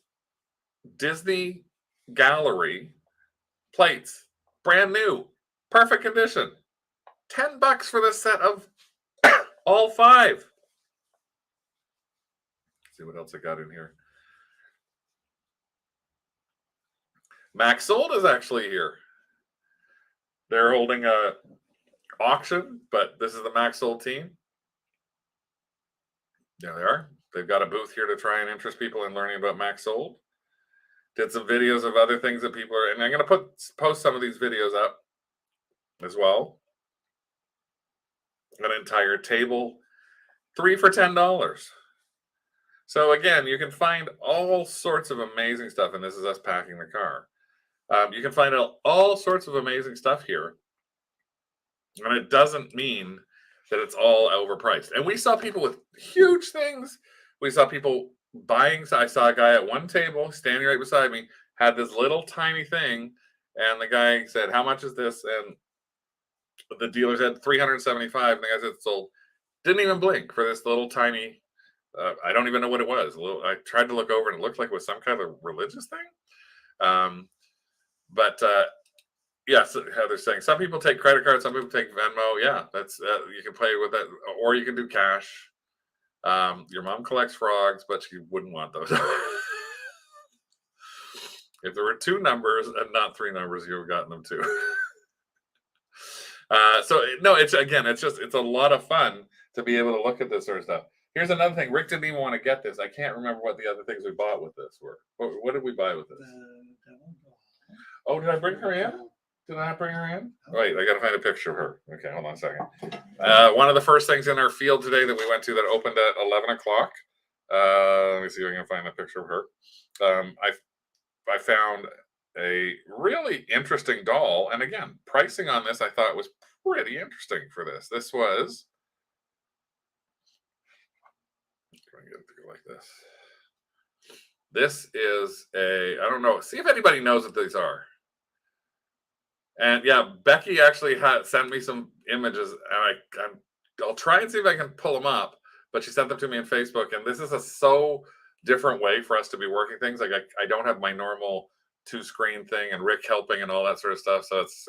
Disney Gallery plates, brand new, perfect condition. $10 for this set of all 5. Let's see what else I got in here. Max Sold is actually here. They're holding a auction, but this is the Max Sold team. There they are. They've got a booth here to try and interest people in learning about Mac Sold. Did some videos of other things that people are, and I'm going to post some of these videos up as well. An entire table, 3 for $10. So again, you can find all sorts of amazing stuff, and this is us packing the car. You can find out all sorts of amazing stuff here, and it doesn't mean that it's all overpriced. And we saw people with huge things. We saw people buying. I saw a guy at one table standing right beside me, had this little tiny thing, and the guy said, "How much is this?" And the dealer said $375, and the guy said sold. Didn't even blink for this little tiny. I don't even know what it was. I tried to look over, and it looked like it was some kind of religious thing. But yes, Heather's saying some people take credit cards, some people take Venmo. Yeah, that's you can play with that, or you can do cash. Your mom collects frogs, but she wouldn't want those. If there were 2 numbers and not 3 numbers, you would have gotten them too. So no, it's a lot of fun to be able to look at this sort of stuff. Here's another thing. Rick didn't even want to get this. I can't remember what the other things we bought with this were. What did we buy with this? Oh, did I bring her in? Did I not bring her in? Wait, I got to find a picture of her. Okay, hold on a second. One of the first things in our field today that we went to that opened at 11 o'clock. Let me see if I can find a picture of her. I found a really interesting doll. And again, pricing on this I thought was pretty interesting for this. This was... I'm going to get it to go like this. This is I don't know. See if anybody knows what these are. And yeah, Becky actually sent me some images, and I'll try and see if I can pull them up. But she sent them to me on Facebook, and this is a so different way for us to be working things. Like I don't have my normal 2-screen thing, and Rick helping and all that sort of stuff. So it's.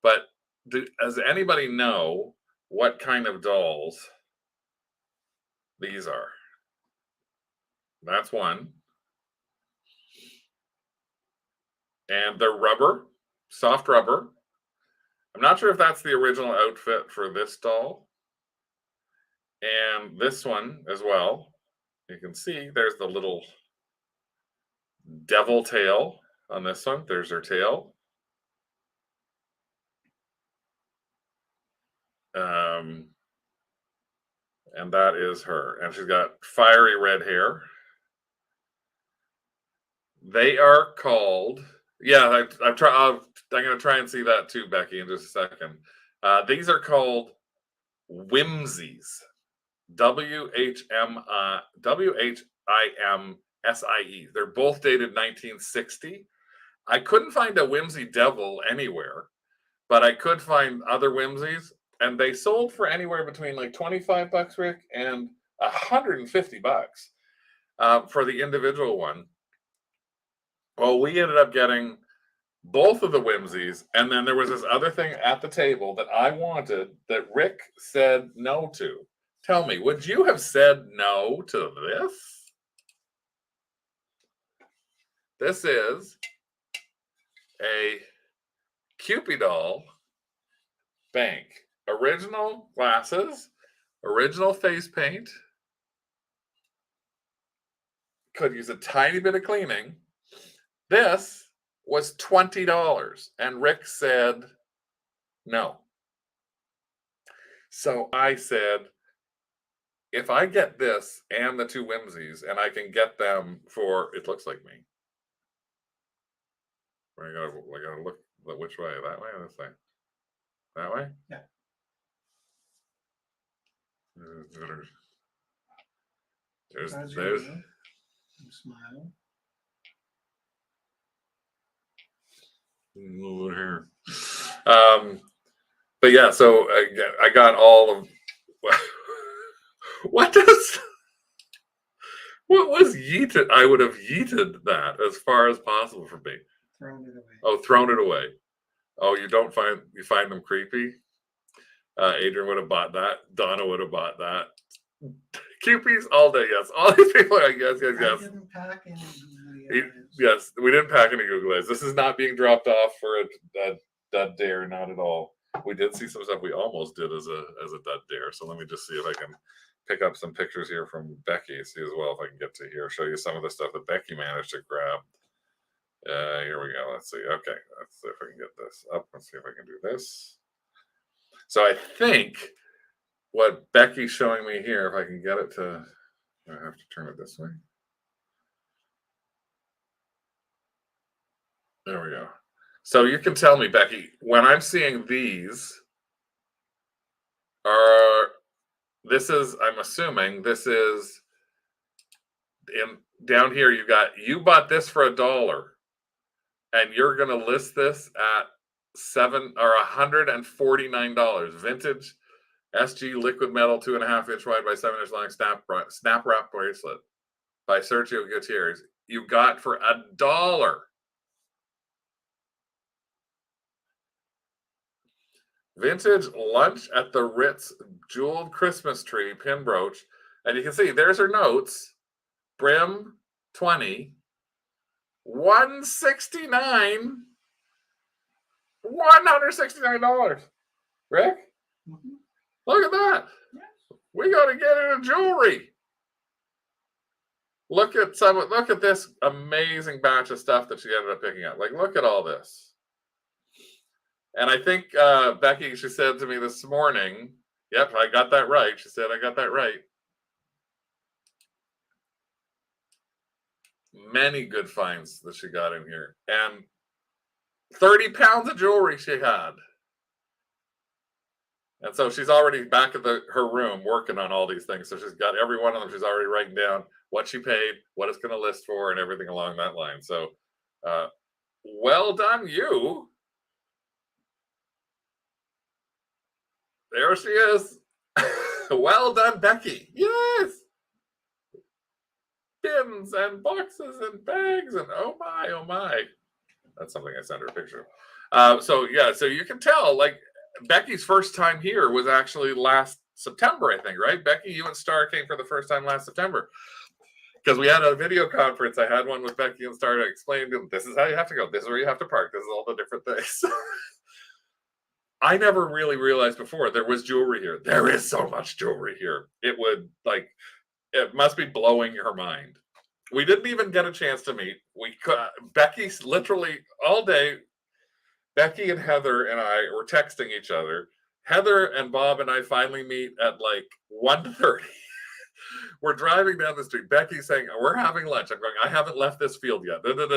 But does anybody know what kind of dolls these are? That's one. And they're rubber, soft rubber. I'm not sure if that's the original outfit for this doll. And this one as well. You can see there's the little devil tail on this one. There's her tail. And that is her. And she's got fiery red hair. They are called... Yeah, I'm going to try and see that too, Becky, in just a second. These are called Whimsies. WHIMSIE. They're both dated 1960. I couldn't find a Whimsy Devil anywhere, but I could find other Whimsies, and they sold for anywhere between like $25, Rick, and $150 for the individual one. Well, we ended up getting both of the Whimsies, and then there was this other thing at the table that I wanted that Rick said no to. Tell me, would you have said no to this? This is a Cupid doll bank. Original glasses, original face paint. Could use a tiny bit of cleaning. This was $20, and Rick said no. So I said, if I get this and the 2 Whimsies, and I can get them for, it looks like me. We're gonna look which way? That way or this way? That way? Yeah. There's Smile. over here. But yeah, so I got all of what was yeeted? I would have yeeted that as far as possible for me. Thrown it away. Oh, thrown it away. Oh, you find them creepy? Adrian would have bought that. Donna would have bought that. Cupies all day, yes. All these people are yes. I didn't pack any googly eyes. Yes, we didn't pack any googly eyes. This is not being dropped off for a dare, not at all. we did see some stuff we almost did as a dud dare. So let me just see if I can pick up some pictures here from Becky. See as well if I can get to here. Show you some of the stuff that Becky managed to grab. Here we go. Let's see. Okay, let's see if I can get this up. Let's see if I can do this. So I think what Becky's showing me here, if I can get it to, I have to turn it this way. There we go. So you can tell me, Becky, when I'm seeing these are, this is, I'm assuming this is in down here. You bought this for $1, and you're going to list this at $149. Vintage SG liquid metal 2.5-inch wide by 7-inch long snap wrap bracelet by Sergio Gutierrez. You got for $1. Vintage lunch at the Ritz jeweled Christmas tree pin brooch. And you can see there's her notes. Brim 20. $169. $169. Rick? Mm-hmm. Look at that. Yes. We got to get into jewelry. Look at this amazing batch of stuff that she ended up picking up. Like, look at all this. And I think Becky, she said to me this morning, yep, I got that right. She said, I got that right. Many good finds that she got in here. And 30 pounds of jewelry she had. And so she's already back at her room working on all these things. So she's got every one of them. She's already writing down what she paid, what it's going to list for, and everything along that line. So well done, you. There she is. Well done, Becky. Yes. Bins and boxes and bags and oh my. That's something I sent her a picture of. So you can tell, like, Becky's first time here was actually last September, I think, right? Becky, you and Star came for the first time last September. Because we had a video conference. I had one with Becky and Star to explain to them, this is how you have to go. This is where you have to park. This is all the different things. I never really realized before there was jewelry here. There is so much jewelry here. It must be blowing your mind. We didn't even get a chance to meet. Becky's literally all day. Becky and Heather and I were texting each other. Heather and Bob and I finally meet at like 1:30. We're driving down the street. Becky's saying, we're having lunch. I'm going, I haven't left this field yet. And it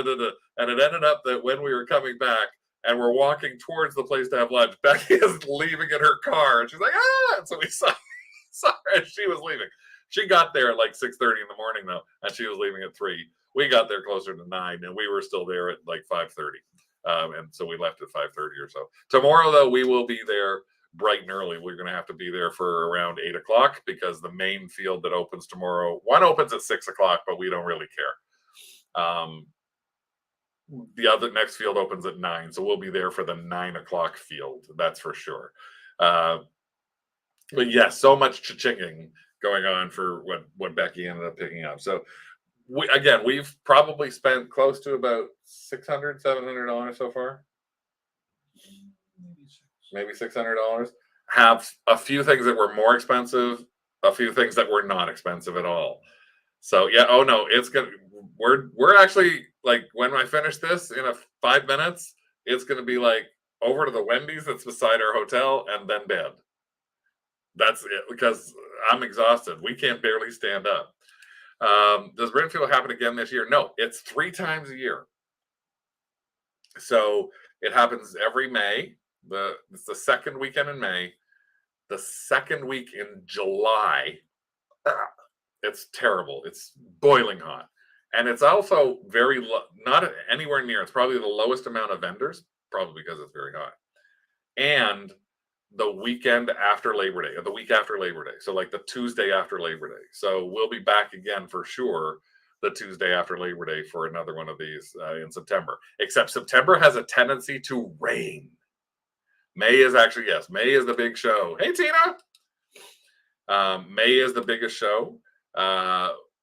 ended up that when we were coming back and we're walking towards the place to have lunch, Becky is leaving in her car. And she's like, ah! And so we saw her as she was leaving. She got there at like 6:30 in the morning, though, and she was leaving at 3. We got there closer to 9, and we were still there at like 5:30. And so we left at 5:30 or so. Tomorrow, though, we will be there bright and early. We're going to have to be there for around 8 o'clock because the main field that opens tomorrow, one opens at 6 o'clock, but we don't really care. The other next field opens at 9, so we'll be there for the 9 o'clock field. That's for sure. But yes, so much cha-chinging going on for what Becky ended up picking up. So we've probably spent close to about $600, $700 so far. Maybe $600. Have a few things that were more expensive, a few things that were not expensive at all. So yeah, oh no, it's gonna. We're actually, like, when I finish this in 5 minutes, it's gonna be like over to the Wendy's that's beside our hotel and then bed. That's it, because I'm exhausted. We can't barely stand up. Does Brimfield happen again this year? No, it's 3 times a year. So it happens every May. It's the second weekend in May. The second week in July. It's terrible. It's boiling hot. And it's also very not anywhere near. It's probably the lowest amount of vendors, probably because it's very hot. And the weekend after Labor Day, or the week after Labor Day. So like the Tuesday after Labor Day. So we'll be back again for sure the Tuesday after Labor Day for another one of these in September. Except September has a tendency to rain. May is actually, yes, May is the big show. Hey, Tina! May is the biggest show.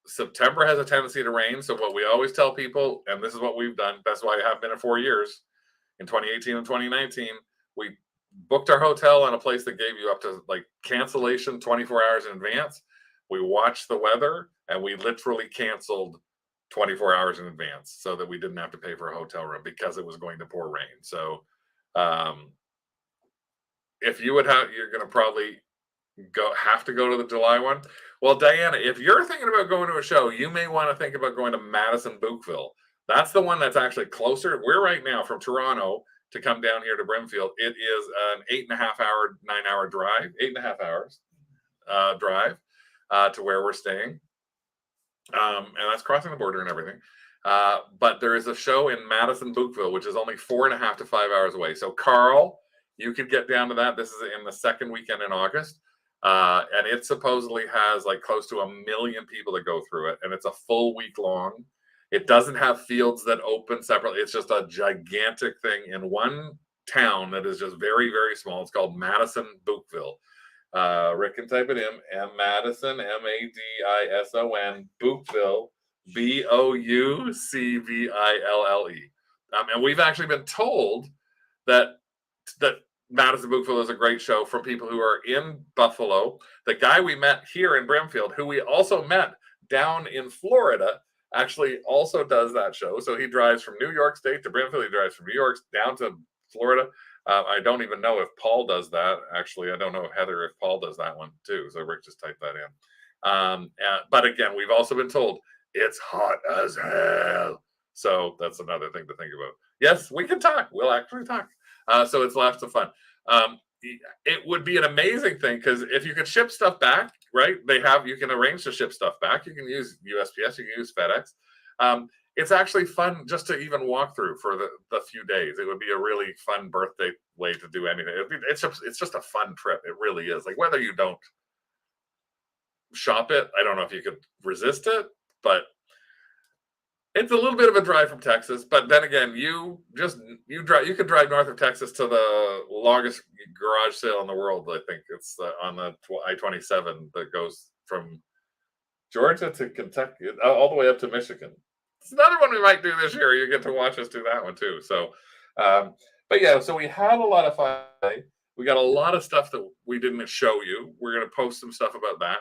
September has a tendency to rain. So what we always tell people, and this is what we've done, that's why I have been in 4 years, in 2018 and 2019, we booked our hotel on a place that gave you up to like cancellation 24 hours in advance. We watched the weather and we literally canceled 24 hours in advance so that we didn't have to pay for a hotel room because it was going to pour rain. So if you would have, you're going to probably have to go to the July one. Well, Diana, if you're thinking about going to a show, you may want to think about going to Madison Bookville. That's the one that's actually closer. We're right now from Toronto to come down here to Brimfield. It is an 8.5 hour, 9 hour drive, 8.5 hours drive to where we're staying. And that's crossing the border and everything. But there is a show in Madison Bookville, which is only 4.5 to 5 hours away. So, Carl, you could get down to that. This is in the second weekend in August. And it supposedly has like close to 1 million people that go through it. And it's a full week long. It doesn't have fields that open separately. It's just a gigantic thing in one town that is just very, very small. It's called Madison Bookville. Rick can type it in. Madison, Madison, Bookville, Boucville. And we've actually been told that Madison Bookville is a great show from people who are in Buffalo. The guy we met here in Brimfield, who we also met down in Florida, actually also does that show. So he drives from New York State to Brimfield. He drives from New York down to Florida. I don't even know if Paul does that. Actually, I don't know, Heather, if Paul does that one too. So Rick just typed that in. But again, we've also been told it's hot as hell. So that's another thing to think about. Yes, we can talk. We'll actually talk. So it's lots of fun. It would be an amazing thing because if you could ship stuff back, right? You can arrange to ship stuff back. You can use USPS, you can use FedEx. It's actually fun just to even walk through for the few days. It would be a really fun birthday way to do anything. It's just a fun trip. It really is. Like whether you don't shop it, I don't know if you could resist it, but it's a little bit of a drive from Texas. But then again, you could drive north of Texas to the longest garage sale in the world. I think it's on the I-27 that goes from Georgia to Kentucky, all the way up to Michigan. It's another one we might do this year. You get to watch us do that one too. So, but yeah, so we had a lot of fun. We got a lot of stuff that we didn't show you. We're going to post some stuff about that.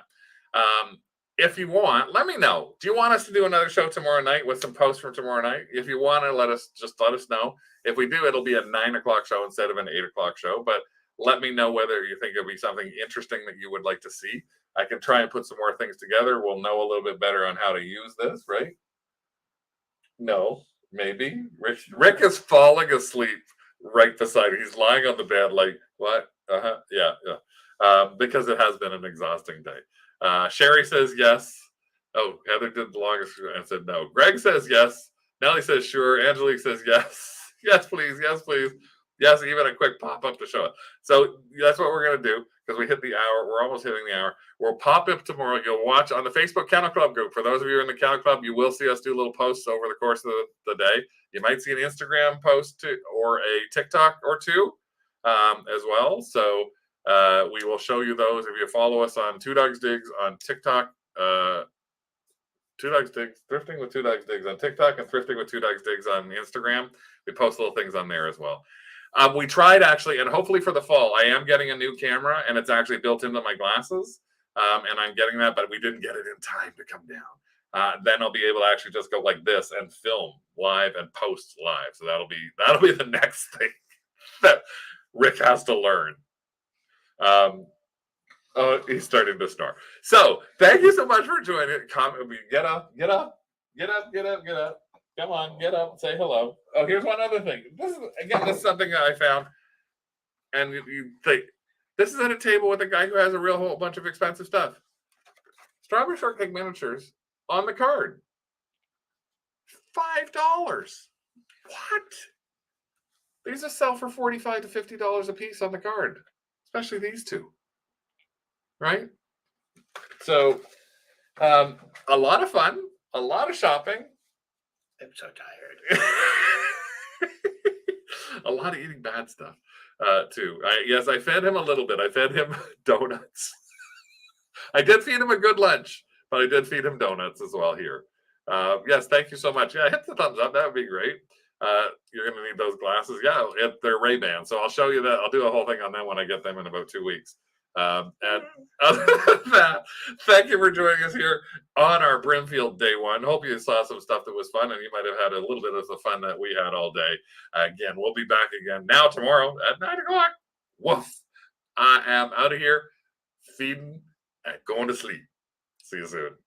If you want, let me know. Do you want us to do another show tomorrow night with some posts from tomorrow night? If you want to let us know. If we do, it'll be a 9 o'clock show instead of an 8 o'clock show. But let me know whether you think it'll be something interesting that you would like to see. I can try and put some more things together. We'll know a little bit better on how to use this, right? No, maybe. Rick is falling asleep right beside me. He's lying on the bed like, what? Yeah. Because it has been an exhausting day. Sherry says yes. Oh, Heather did the longest and said no. Greg says yes. Nellie says sure. Angelique says yes. Yes, please. Yes, please. Yes, even a quick pop-up to show it. So that's what we're going to do because we hit the hour. We're almost hitting the hour. We'll pop up tomorrow. You'll watch on the Facebook Kennel Club group. For those of you in the Kennel Club, you will see us do little posts over the course of the day. You might see an Instagram post or a TikTok or two as well. So we will show you those. If you follow us on Two Dogs Digs on TikTok, Two Dogs Digs, Thrifting with Two Dogs Digs on TikTok, and Thrifting with Two Dogs Digs on Instagram. We post little things on there as well. We tried actually, and hopefully for the fall, I am getting a new camera, and it's actually built into my glasses, and I'm getting that, but we didn't get it in time to come down. Then I'll be able to actually just go like this and film live and post live. So that'll be the next thing that Rick has to learn. Oh, he's starting to snore. So thank you so much for joining. Get up. Come on, get up, say hello. Oh, here's one other thing. This is something that I found. And you think, this is at a table with a guy who has a whole bunch of expensive stuff. Strawberry Shortcake miniatures on the card. $5. What? These will sell for $45 to $50 a piece on the card. Especially these two. Right? So, a lot of fun, a lot of shopping. I'm so tired. A lot of eating bad stuff, too. Yes, I fed him a little bit. I fed him donuts. I did feed him a good lunch, but I did feed him donuts as well here. Yes, thank you so much. Yeah, hit the thumbs up. That would be great. you're going to need those glasses. Yeah, they're Ray-Ban. So I'll show you that. I'll do a whole thing on them when I get them in about 2 weeks. And other than that, thank you for joining us here on our Brimfield Day 1. Hope you saw some stuff that was fun, and you might have had a little bit of the fun that we had all day. Again, we'll be back again now tomorrow at 9 o'clock. Woof. I am out of here, feeding and going to sleep. See you soon.